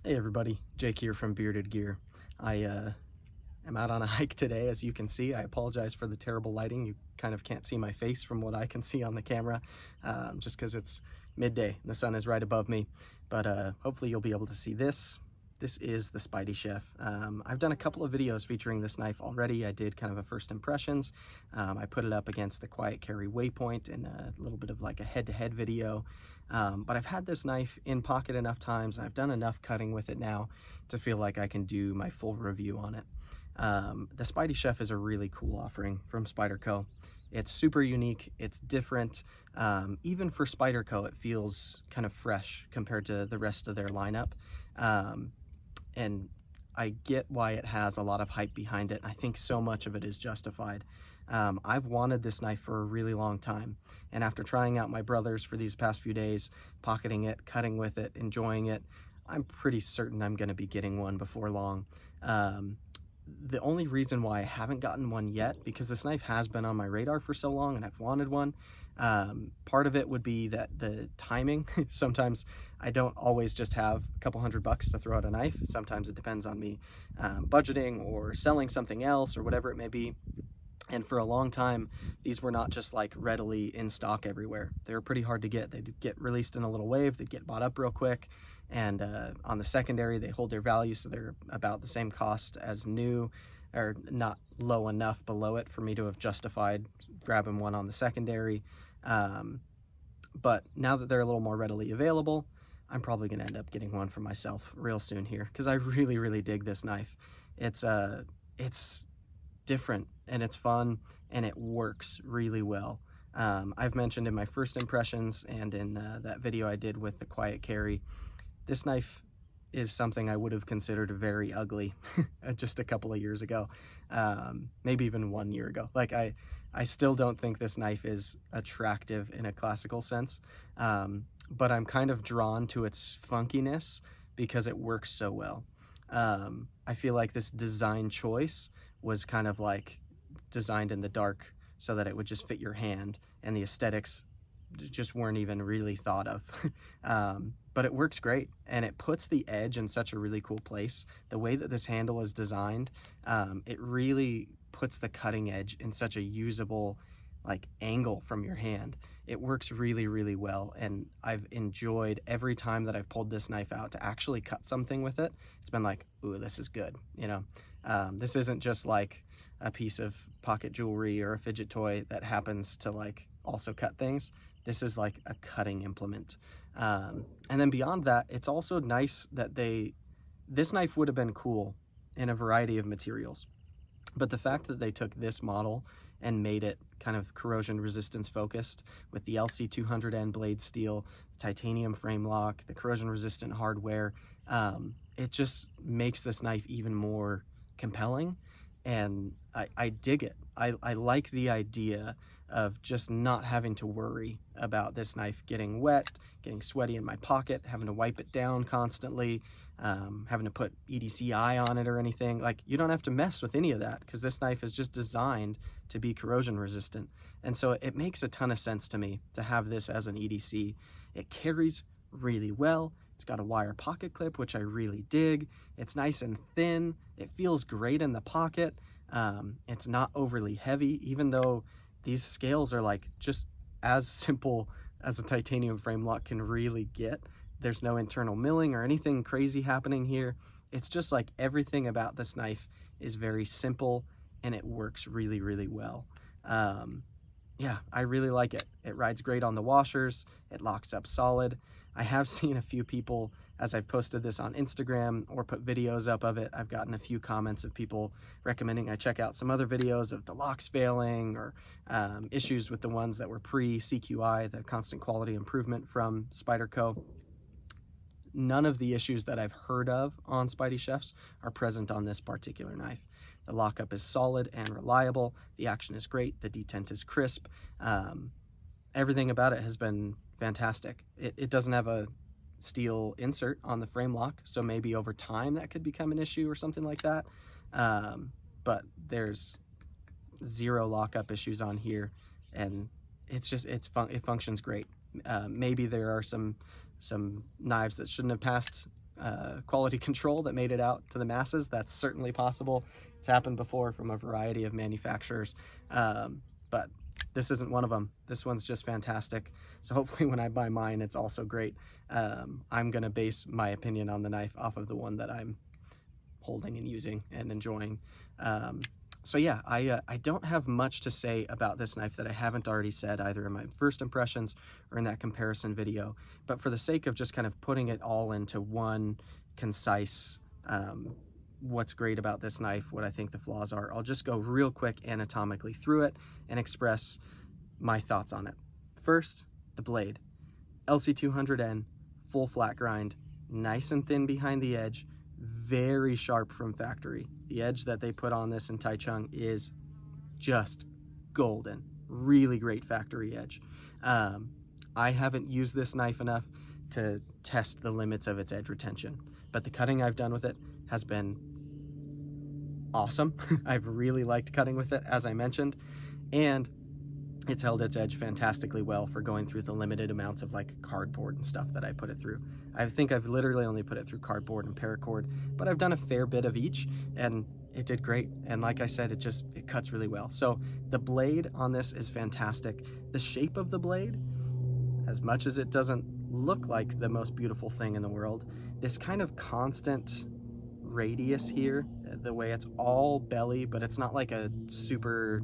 Hey everybody, Jake here from Bearded Gear. I am out on a hike today, as you can see. I apologize for the terrible lighting. You kind of can't see my face from what I can see on the camera, just because it's midday and the sun is right above me. But hopefully you'll be able to see this. This is the Spydiechef. I've done a couple of videos featuring this knife already. I did kind of a first impressions. I put it up against the Quiet Carry Waypoint in a little bit of like a head-to-head video. But I've had this knife in pocket enough times, and I've done enough cutting with it now to feel like I can do my full review on it. The Spydiechef is a really cool offering from Spyderco. It's super unique, it's different. Even for Spyderco, it feels kind of fresh compared to the rest of their lineup. And I get why it has a lot of hype behind it. I think so much of it is justified. I've wanted this knife for a really long time, and after trying out my brother's for these past few days, pocketing it, cutting with it, enjoying it, I'm pretty certain I'm going to be getting one before long. The only reason why I haven't gotten one yet, because this knife has been on my radar for so long and I've wanted one, part of it would be that the timing. Sometimes I don't always just have a couple $100 to throw at a knife. Sometimes it depends on me budgeting or selling something else or whatever it may be. And for a long time, these were not just like readily in stock everywhere. They were pretty hard to get. They'd get released in a little wave, they'd get bought up real quick. And on the secondary, they hold their value, so they're about the same cost as new, or not low enough below it for me to have justified grabbing one on the secondary. But now that they're a little more readily available, I'm probably going to end up getting one for myself real soon here, because I really dig this knife. It's different and it's fun and it works really well. I've mentioned in my first impressions and in that video I did with the Quiet Carry, this knife is something I would have considered very ugly just a couple of years ago, maybe even 1 year ago. Like I still don't think this knife is attractive in a classical sense, but I'm kind of drawn to its funkiness because it works so well. I feel like this design choice was kind of like designed in the dark so that it would just fit your hand, and the aesthetics just weren't even really thought of. But it works great, and it puts the edge in such a really cool place. The way that this handle is designed, it really puts the cutting edge in such a usable like angle from your hand. It works really well, and I've enjoyed every time that I've pulled this knife out to actually cut something with it. It's been like, ooh, this is good, you know. This isn't just like a piece of pocket jewelry or a fidget toy that happens to like also cut things. This is like a cutting implement. And then beyond that, it's also nice that this knife would have been cool in a variety of materials, but the fact that they took this model and made it kind of corrosion resistance focused with the LC200N blade steel, titanium frame lock, the corrosion resistant hardware, it just makes this knife even more compelling, and I dig it. I like the idea of just not having to worry about this knife getting wet, getting sweaty in my pocket, having to wipe it down constantly, having to put EDCI on it or anything. Like, you don't have to mess with any of that because this knife is just designed to be corrosion resistant. And so it makes a ton of sense to me to have this as an EDC. It carries really well. It's got a wire pocket clip, which I really dig. It's nice and thin. It feels great in the pocket. It's not overly heavy, even though these scales are like just as simple as a titanium frame lock can really get. There's no internal milling or anything crazy happening here. It's just like everything about this knife is very simple, and it works really well. Yeah, I really like it. It rides great on the washers. It locks up solid. I have seen a few people, as I've posted this on Instagram or put videos up of it, I've gotten a few comments of people recommending I check out some other videos of the locks failing, or issues with the ones that were pre-CQI, the constant quality improvement from Spyderco. None of the issues that I've heard of on Spydiechefs are present on this particular knife. The lockup is solid and reliable. The action is great. The detent is crisp. Everything about it has been fantastic. It doesn't have a steel insert on the frame lock, so maybe over time that could become an issue or something like that. But there's zero lockup issues on here, and it functions great. Maybe there are some knives that shouldn't have passed quality control that made it out to the masses. That's certainly possible. It's happened before from a variety of manufacturers, but this isn't one of them. This one's just fantastic. So hopefully when I buy mine, it's also great. I'm gonna base my opinion on the knife off of the one that I'm holding and using and enjoying. So yeah, I don't have much to say about this knife that I haven't already said either in my first impressions or in that comparison video, but for the sake of just kind of putting it all into one concise what's great about this knife, what I think the flaws are, I'll just go real quick anatomically through it and express my thoughts on it. First, the blade. LC200N, full flat grind, nice and thin behind the edge, very sharp from factory. The edge that they put on this in Taichung is just golden. Really great factory edge. I haven't used this knife enough to test the limits of its edge retention, but the cutting I've done with it has been awesome. I've really liked cutting with it, as I mentioned, and it's held its edge fantastically well for going through the limited amounts of like cardboard and stuff that I put it through. I think I've literally only put it through cardboard and paracord, but I've done a fair bit of each and it did great. And like I said, it cuts really well. So the blade on this is fantastic. The shape of the blade, as much as it doesn't look like the most beautiful thing in the world, this kind of constant radius here, the way it's all belly, but it's not like a super,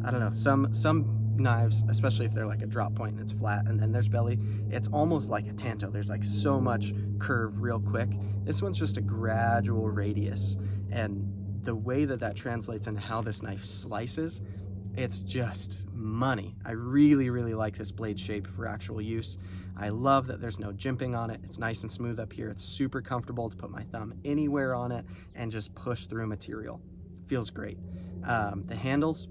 I don't know, some knives, especially if they're like a drop point and it's flat and then there's belly, it's almost like a tanto. There's like so much curve real quick. This one's just a gradual radius, and the way that translates into how this knife slices, it's just money. I really, really like this blade shape for actual use. I love that there's no jimping on it. It's nice and smooth up here. It's super comfortable to put my thumb anywhere on it and just push through material. Feels great. The handles,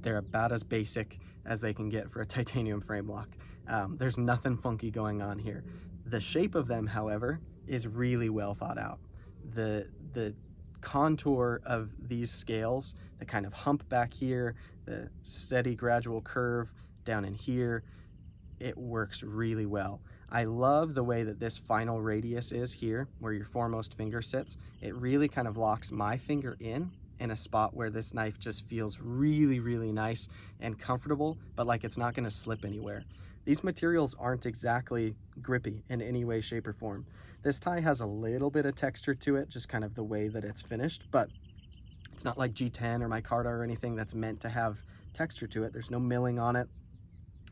they're about as basic as they can get for a titanium frame lock. There's nothing funky going on here. The shape of them, however, is really well thought out. The contour of these scales, the kind of hump back here, the steady gradual curve down in here, it works really well. I love the way that this final radius is here, where your foremost finger sits. It really kind of locks my finger in a spot where this knife just feels really, really nice and comfortable, but like it's not gonna slip anywhere. These materials aren't exactly grippy in any way, shape, or form. This tie has a little bit of texture to it, just kind of the way that it's finished, but it's not like G10 or micarta or anything that's meant to have texture to it. There's no milling on it.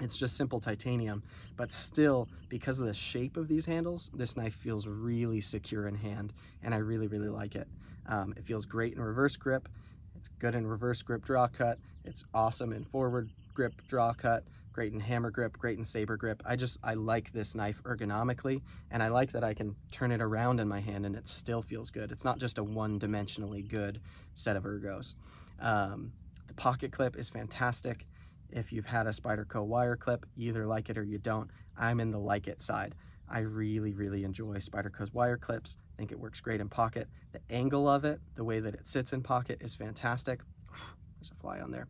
It's just simple titanium, but still, because of the shape of these handles, this knife feels really secure in hand, and I really, really like it. It feels great in reverse grip. It's good in reverse grip draw cut. It's awesome in forward grip draw cut. Great in hammer grip, great in saber grip. I like this knife ergonomically, and I like that I can turn it around in my hand and it still feels good. It's not just a one-dimensionally good set of ergos. The pocket clip is fantastic. If you've had a Spyderco wire clip, you either like it or you don't. I'm in the like it side. I really, really enjoy Spyderco's wire clips. I think it works great in pocket. The angle of it, the way that it sits in pocket is fantastic. There's a fly on there.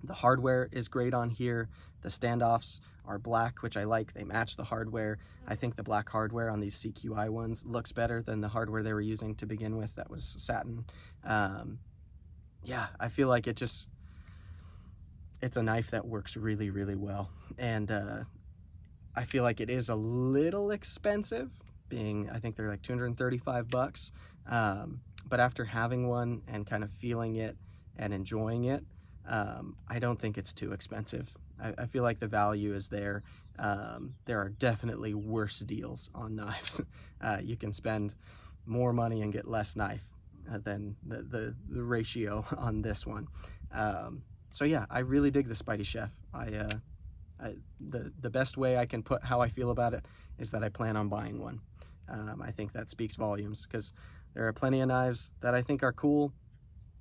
The hardware is great on here. The standoffs are black, which I like. They match the hardware. I think the black hardware on these CQI ones looks better than the hardware they were using to begin with. That was satin. Yeah, I feel like it's a knife that works really, really well. And I feel like it is a little expensive, I think they're like 235 bucks. But after having one and kind of feeling it and enjoying it, I don't think it's too expensive. I feel like the value is there. There are definitely worse deals on knives. You can spend more money and get less knife than the ratio on this one. So yeah, I really dig the Spydiechef. The best way I can put how I feel about it is that I plan on buying one. I think that speaks volumes, because there are plenty of knives that I think are cool,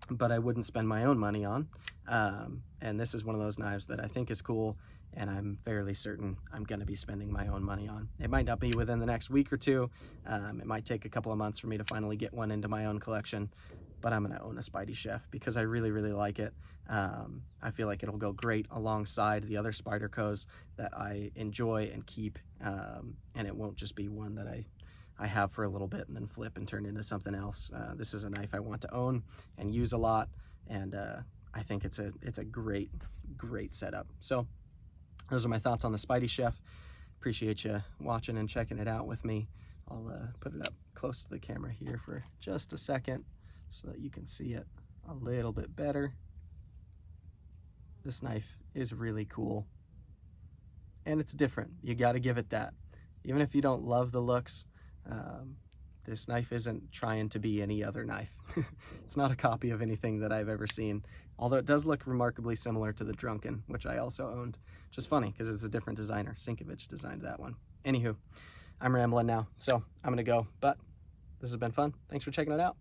but I wouldn't spend my own money on. And this is one of those knives that I think is cool, and I'm fairly certain I'm going to be spending my own money on. It might not be within the next week or two. It might take a couple of months for me to finally get one into my own collection, but I'm gonna own a Spydiechef because I really, really like it. I feel like it'll go great alongside the other Spydercos that I enjoy and keep, and it won't just be one that I have for a little bit and then flip and turn into something else. This is a knife I want to own and use a lot, and I think it's a great setup. So those are my thoughts on the Spydiechef. Appreciate you watching and checking it out with me. I'll put it up close to the camera here for just a second so that you can see it a little bit better. This knife is really cool, and it's different. You got to give it that. Even if you don't love the looks, this knife isn't trying to be any other knife. It's not a copy of anything that I've ever seen, although it does look remarkably similar to the Drunken, which I also owned, which is funny because it's a different designer. Sinkovich designed that one. Anywho, I'm rambling now, so I'm gonna go, but this has been fun. Thanks for checking it out.